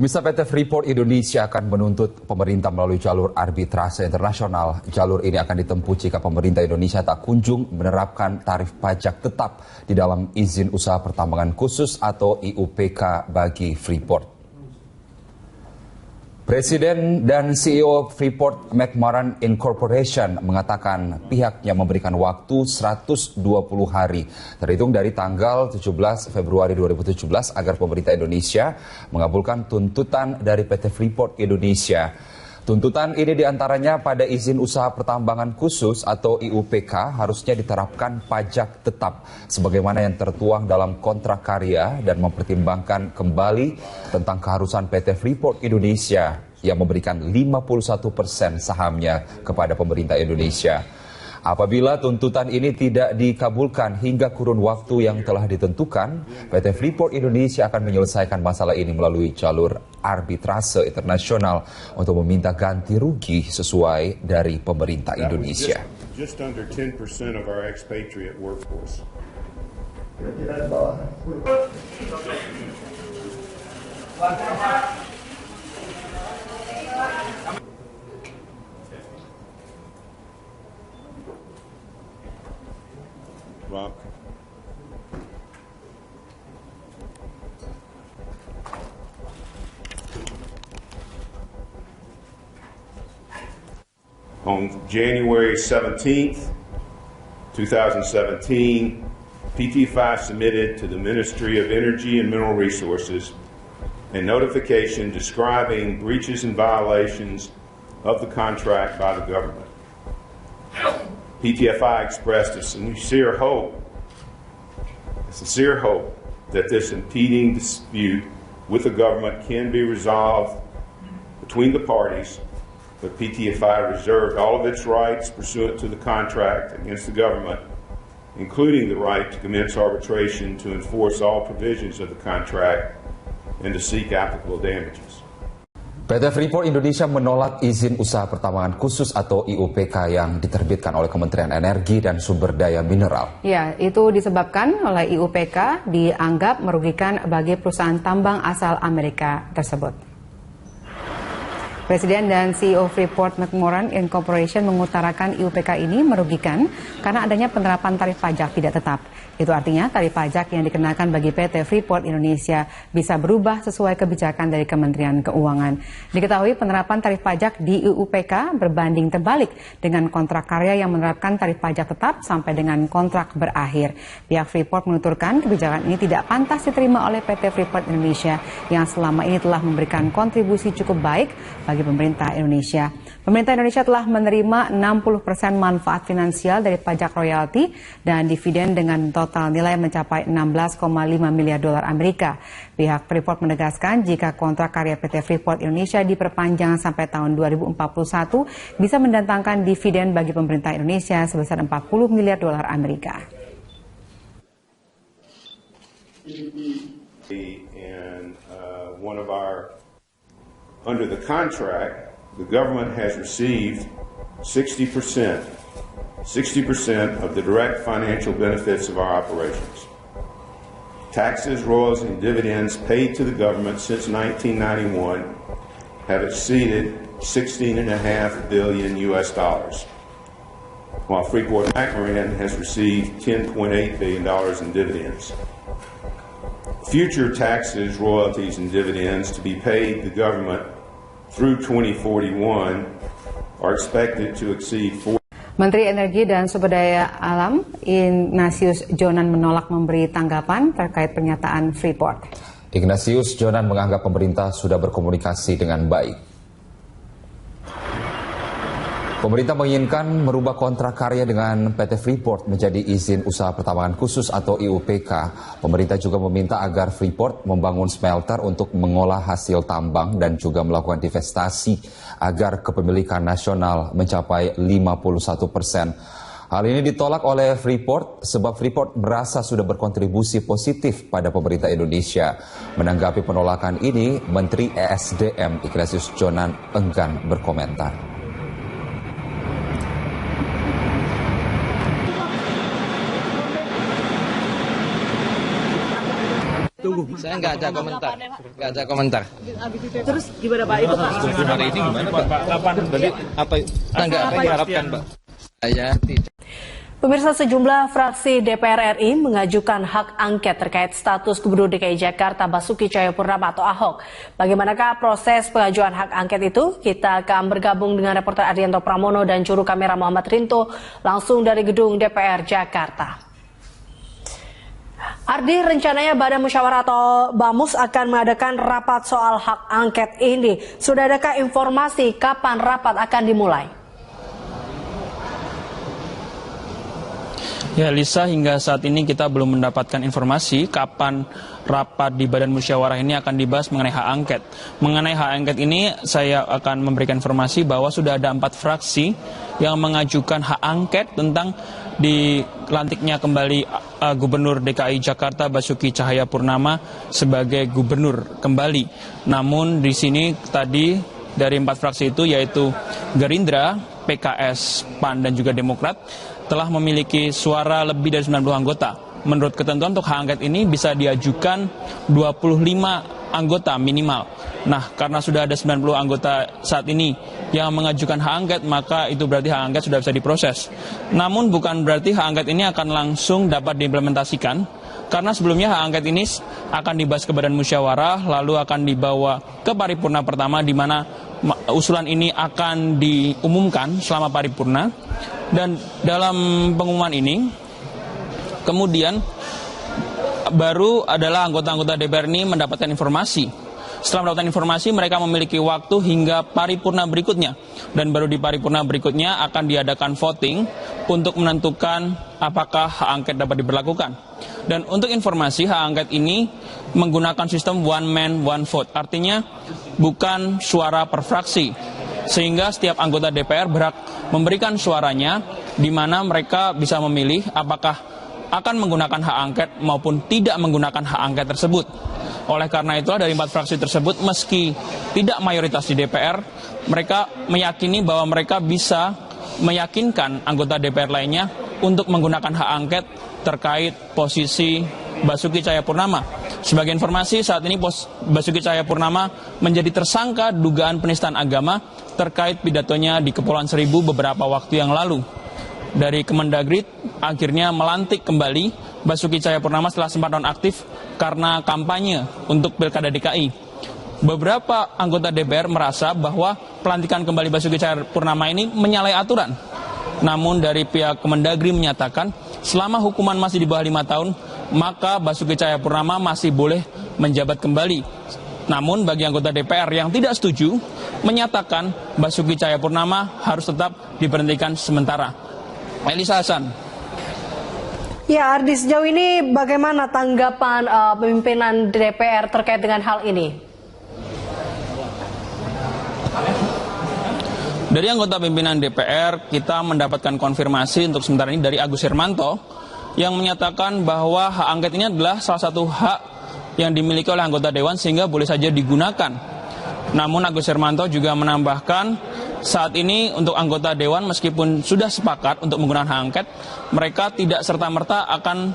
Pemirsa, PT Freeport Indonesia akan menuntut pemerintah melalui jalur arbitrase internasional. Jalur ini akan ditempuh jika pemerintah Indonesia tak kunjung menerapkan tarif pajak tetap di dalam izin usaha pertambangan khusus atau IUPK bagi Freeport. Presiden dan CEO Freeport McMoran Incorporation mengatakan pihaknya memberikan waktu 120 hari terhitung dari tanggal 17 Februari 2017 agar pemerintah Indonesia mengabulkan tuntutan dari PT Freeport Indonesia. Tuntutan ini diantaranya pada izin usaha pertambangan khusus atau IUPK harusnya diterapkan pajak tetap sebagaimana yang tertuang dalam kontrak karya dan mempertimbangkan kembali tentang keharusan PT Freeport Indonesia yang memberikan 51% sahamnya kepada pemerintah Indonesia. Apabila tuntutan ini tidak dikabulkan hingga kurun waktu yang telah ditentukan, PT Freeport Indonesia akan menyelesaikan masalah ini melalui jalur arbitrase internasional untuk meminta ganti rugi sesuai dari pemerintah Indonesia. Just under 10% of our expatriate workforce. Rock. On January 17th, 2017, PT5 submitted to the Ministry of Energy and Mineral Resources a notification describing breaches and violations of the contract by the government. PTFI expressed a sincere hope that this impeding dispute with the government can be resolved between the parties, but PTFI reserved all of its rights pursuant to the contract against the government, including the right to commence arbitration to enforce all provisions of the contract and to seek applicable damages. PT Freeport Indonesia menolak izin usaha pertambangan khusus atau IUPK yang diterbitkan oleh Kementerian Energi dan Sumber Daya Mineral. Ya, itu disebabkan oleh IUPK dianggap merugikan bagi perusahaan tambang asal Amerika tersebut. Presiden dan CEO Freeport McMoran Incorporation mengutarakan IUPK ini merugikan karena adanya penerapan tarif pajak tidak tetap. Itu artinya tarif pajak yang dikenakan bagi PT Freeport Indonesia bisa berubah sesuai kebijakan dari Kementerian Keuangan. Diketahui penerapan tarif pajak di IUPK berbanding terbalik dengan kontrak karya yang menerapkan tarif pajak tetap sampai dengan kontrak berakhir. Pihak Freeport menuturkan kebijakan ini tidak pantas diterima oleh PT Freeport Indonesia yang selama ini telah memberikan kontribusi cukup baik bagi pemerintah Indonesia. Pemerintah Indonesia telah menerima 60% manfaat finansial dari pajak royalti dan dividen dengan total nilai mencapai 16,5 miliar dolar Amerika. Pihak Freeport menegaskan jika kontrak karya PT Freeport Indonesia diperpanjang sampai tahun 2041 bisa mendatangkan dividen bagi pemerintah Indonesia sebesar 40 miliar dolar Amerika. Under the contract, the government has received 60% of the direct financial benefits of our operations. Taxes, royalties, and dividends paid to the government since 1991 have exceeded $16.5 billion US, while Freeport McMoran has received $10.8 billion in dividends. Future taxes, royalties, and dividends to be paid the government through 2041 are expected to exceed Menteri Energi dan Sumber Daya Alam Ignatius Jonan menolak memberi tanggapan terkait pernyataan Freeport. Ignatius Jonan menganggap pemerintah sudah berkomunikasi dengan baik. Pemerintah menginginkan merubah kontrak karya dengan PT Freeport menjadi izin usaha pertambangan khusus atau IUPK. Pemerintah juga meminta agar Freeport membangun smelter untuk mengolah hasil tambang dan juga melakukan investasi agar kepemilikan nasional mencapai 51%. Hal ini ditolak oleh Freeport sebab Freeport merasa sudah berkontribusi positif pada pemerintah Indonesia. Menanggapi penolakan ini, Menteri ESDM Ignatius Jonan enggan berkomentar. Saya nggak ada komentar. Terus gimana Pak itu Pak? Hari ini gimana Pak? Kapan? Apa yang diharapkan Pak? Saya tidak. Pemirsa, sejumlah fraksi DPR RI mengajukan hak angket terkait status Gubernur DKI Jakarta Basuki Cahayapurnama atau Ahok. Bagaimanakah proses pengajuan hak angket itu? Kita akan bergabung dengan reporter Adrianto Pramono dan juru kamera Muhammad Rinto langsung dari gedung DPR Jakarta. Ardi, rencananya Badan Musyawarah atau BAMUS akan mengadakan rapat soal hak angket ini. Sudah adakah informasi kapan rapat akan dimulai? Ya Lisa, hingga saat ini kita belum mendapatkan informasi kapan rapat di Badan Musyawarah ini akan dibahas mengenai hak angket. Mengenai hak angket ini saya akan memberikan informasi bahwa sudah ada 4 fraksi yang mengajukan hak angket tentang dilantiknya kembali Gubernur DKI Jakarta Basuki Cahayapurnama sebagai gubernur kembali. Namun di sini tadi dari 4 fraksi itu yaitu Gerindra, PKS, PAN dan juga Demokrat telah memiliki suara lebih dari 90 anggota. Menurut ketentuan untuk hak angket ini bisa diajukan 25 anggota minimal. Nah, karena sudah ada 90 anggota saat ini yang mengajukan hak angket, maka itu berarti hak angket sudah bisa diproses. Namun bukan berarti hak angket ini akan langsung dapat diimplementasikan, karena sebelumnya hak angket ini akan dibahas ke Badan Musyawarah, lalu akan dibawa ke paripurna pertama, di mana usulan ini akan diumumkan selama paripurna. Dan dalam pengumuman ini, kemudian baru adalah anggota-anggota DPR ini mendapatkan informasi. Setelah mendapatkan informasi, mereka memiliki waktu hingga paripurna berikutnya. Dan baru di paripurna berikutnya akan diadakan voting untuk menentukan apakah hak angket dapat diberlakukan. Dan untuk informasi, hak angket ini menggunakan sistem one man, one vote. Artinya bukan suara per fraksi. Sehingga setiap anggota DPR berhak memberikan suaranya, di mana mereka bisa memilih apakah akan menggunakan hak angket maupun tidak menggunakan hak angket tersebut. Oleh karena itulah dari 4 fraksi tersebut, meski tidak mayoritas di DPR, mereka meyakini bahwa mereka bisa meyakinkan anggota DPR lainnya untuk menggunakan hak angket terkait posisi Basuki Cahayapurnama. Sebagai informasi, saat ini Basuki Cahayapurnama menjadi tersangka dugaan penistaan agama terkait pidatonya di Kepulauan Seribu beberapa waktu yang lalu. Dari Kemendagri akhirnya melantik kembali Basuki Cahayapurnama setelah sempat nonaktif karena kampanye untuk Pilkada DKI. Beberapa anggota DPR merasa bahwa pelantikan kembali Basuki Cahayapurnama ini menyalahi aturan. Namun dari pihak Kemendagri menyatakan selama hukuman masih di bawah 5 tahun, maka Basuki Cahayapurnama masih boleh menjabat kembali. Namun bagi anggota DPR yang tidak setuju, menyatakan Basuki Cahayapurnama harus tetap diberhentikan sementara. Elisa Hasan. Ya Ardi, sejauh ini bagaimana tanggapan pimpinan DPR terkait dengan hal ini? Dari anggota pimpinan DPR, kita mendapatkan konfirmasi untuk sementara ini dari Agus Hermanto yang menyatakan bahwa hak angket ini adalah salah satu hak yang dimiliki oleh anggota Dewan sehingga boleh saja digunakan. Namun Agus Hermanto juga menambahkan saat ini untuk anggota Dewan meskipun sudah sepakat untuk menggunakan hak angket, mereka tidak serta-merta akan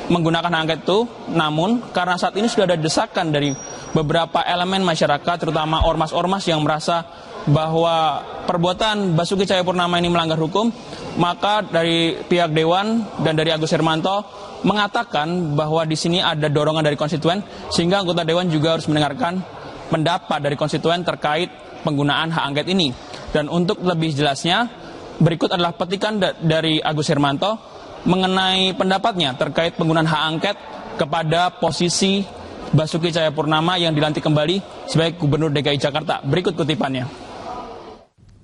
menggunakan hak angket itu. Namun karena saat ini sudah ada desakan dari beberapa elemen masyarakat, terutama ormas-ormas yang merasa bahwa perbuatan Basuki Cahayapurnama ini melanggar hukum, maka dari pihak Dewan dan dari Agus Hermanto mengatakan bahwa di sini ada dorongan dari konstituen sehingga anggota Dewan juga harus mendengarkan pendapat dari konstituen terkait penggunaan hak angket ini. Dan untuk lebih jelasnya, berikut adalah petikan dari Agus Hermanto mengenai pendapatnya terkait penggunaan hak angket kepada posisi Basuki Cahayapurnama yang dilantik kembali sebagai Gubernur DKI Jakarta. Berikut kutipannya.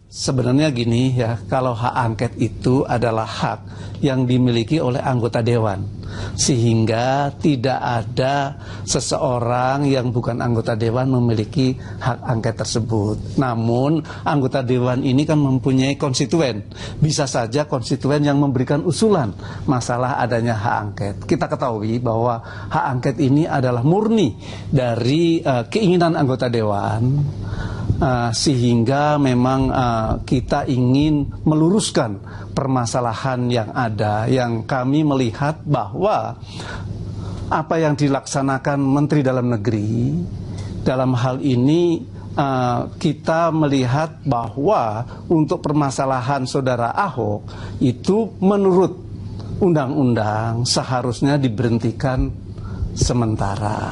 Sebenarnya gini ya, kalau hak angket itu adalah hak yang dimiliki oleh anggota Dewan, sehingga tidak ada seseorang yang bukan anggota Dewan memiliki hak angket tersebut. Namun anggota Dewan ini kan mempunyai konstituen, bisa saja konstituen yang memberikan usulan masalah adanya hak angket. Kita ketahui bahwa hak angket ini adalah murni dari keinginan anggota Dewan. Sehingga memang kita ingin meluruskan permasalahan yang ada, yang kami melihat bahwa apa yang dilaksanakan Menteri Dalam Negeri dalam hal ini kita melihat bahwa untuk permasalahan saudara Ahok itu menurut undang-undang seharusnya diberhentikan sementara.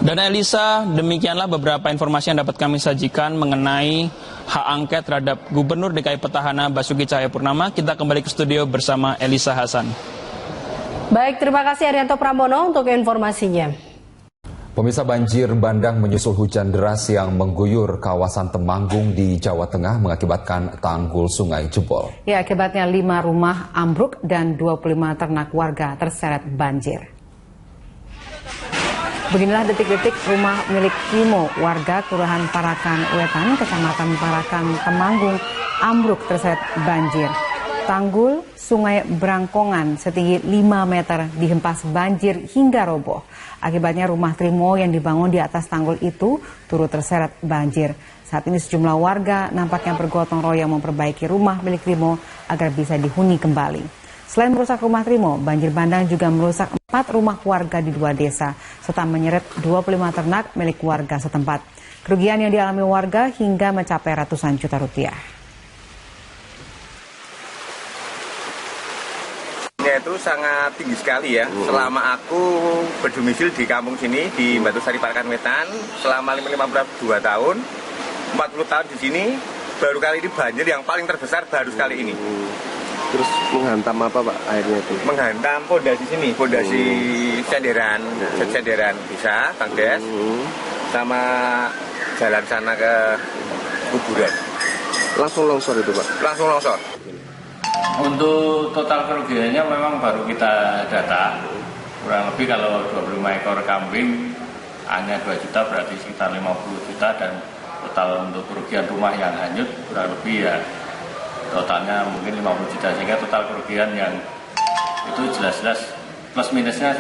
Dan Elisa, demikianlah beberapa informasi yang dapat kami sajikan mengenai hak angket terhadap Gubernur DKI Petahana Basuki Cahayapurnama. Kita kembali ke studio bersama Elisa Hasan. Baik, terima kasih Arianto Pramono untuk informasinya. Pemirsa, banjir bandang menyusul hujan deras yang mengguyur kawasan Temanggung di Jawa Tengah mengakibatkan tanggul sungai jebol. Ya, akibatnya 5 rumah ambruk dan 25 ternak warga terseret banjir. Beginilah detik-detik rumah milik Kimo, warga Kelurahan Parakan Wetan, Kecamatan Parakan, Temanggung, ambruk terseret banjir. Tanggul Sungai Brangkongan setinggi 5 meter dihempas banjir hingga roboh. Akibatnya rumah Trimo yang dibangun di atas tanggul itu turut terseret banjir. Saat ini sejumlah warga nampaknya bergotong royong memperbaiki rumah milik Trimo agar bisa dihuni kembali. Selain merusak rumah Trimo, banjir bandang juga merusak 4 rumah warga di 2 desa, serta menyeret 25 ternak milik warga setempat. Kerugian yang dialami warga hingga mencapai ratusan juta rupiah. Itu sangat tinggi sekali ya. Selama aku berdomisil di kampung sini, di Batusari Parakan Wetan, selama 52 tahun, 40 tahun di sini, baru kali ini banjir yang paling terbesar baru sekali ini. Terus menghantam apa Pak airnya itu? Menghantam pondasi sini, pondasi senderan, senderan bisa, Bangdes, sama jalan sana ke kuburan. Langsung longsor itu Pak? Langsung longsor. Untuk total kerugiannya memang baru kita data, kurang lebih kalau 25 ekor kambing hanya 2 juta berarti sekitar 50 juta, dan total untuk kerugian rumah yang hanyut kurang lebih ya totalnya mungkin 50 juta, sehingga total kerugian yang itu jelas-jelas plus minusnya